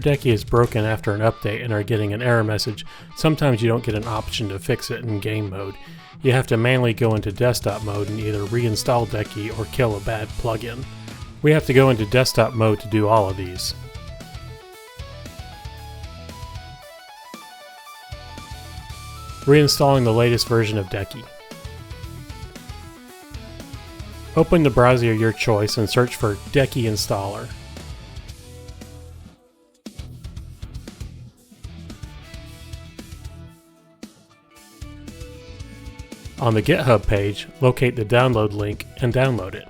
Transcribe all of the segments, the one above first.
Decky is broken after an update and are getting an error message, sometimes you don't get an option to fix it in game mode. You have to manually go into desktop mode and either reinstall Decky or kill a bad plugin. We have to go into desktop mode to do all of these. Reinstalling the latest version of Decky. Open the browser of your choice and search for Decky Installer. On the GitHub page, locate the download link and download it.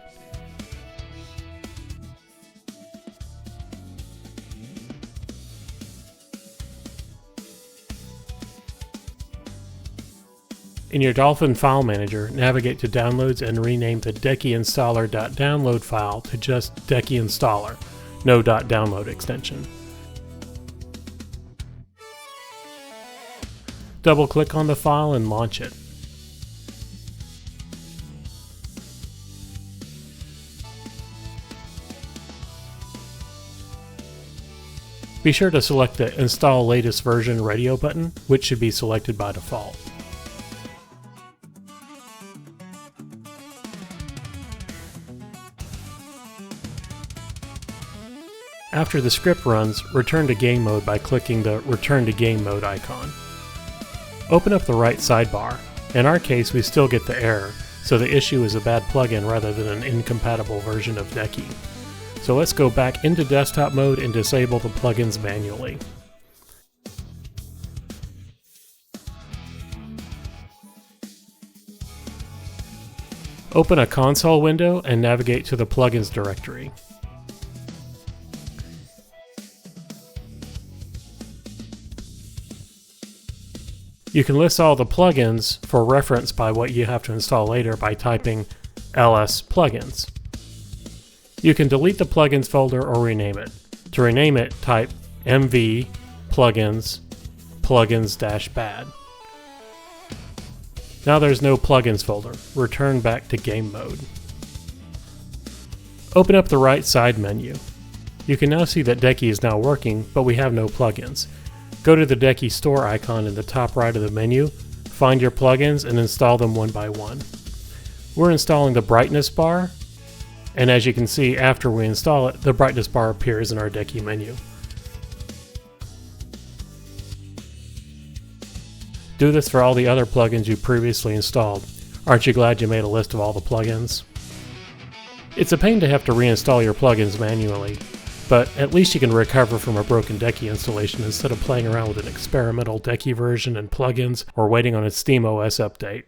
In your Dolphin file manager, navigate to Downloads and rename the deckyinstaller.download file to just Decky Installer, no .download extension. Double-click on the file and launch it. Be sure to select the Install Latest Version radio button, which should be selected by default. After the script runs, return to game mode by clicking the Return to Game Mode icon. Open up the right sidebar. In our case, we still get the error, so the issue is a bad plugin rather than an incompatible version of Decky. So let's go back into desktop mode and disable the plugins manually. Open a console window and navigate to the plugins directory. You can list all the plugins for reference by what you have to install later by typing ls plugins. You can delete the plugins folder or rename it. To rename it, type mv plugins plugins-bad. Now there's no plugins folder. Return back to game mode. Open up the right side menu. You can now see that Decky is now working, but we have no plugins. Go to the Decky store icon in the top right of the menu, find your plugins and install them one by one. We're installing the brightness bar, and as you can see, after we install it, the brightness bar appears in our Decky menu. Do this for all the other plugins you previously installed. Aren't you glad you made a list of all the plugins? It's a pain to have to reinstall your plugins manually, but at least you can recover from a broken Decky installation instead of playing around with an experimental Decky version and plugins or waiting on a SteamOS update.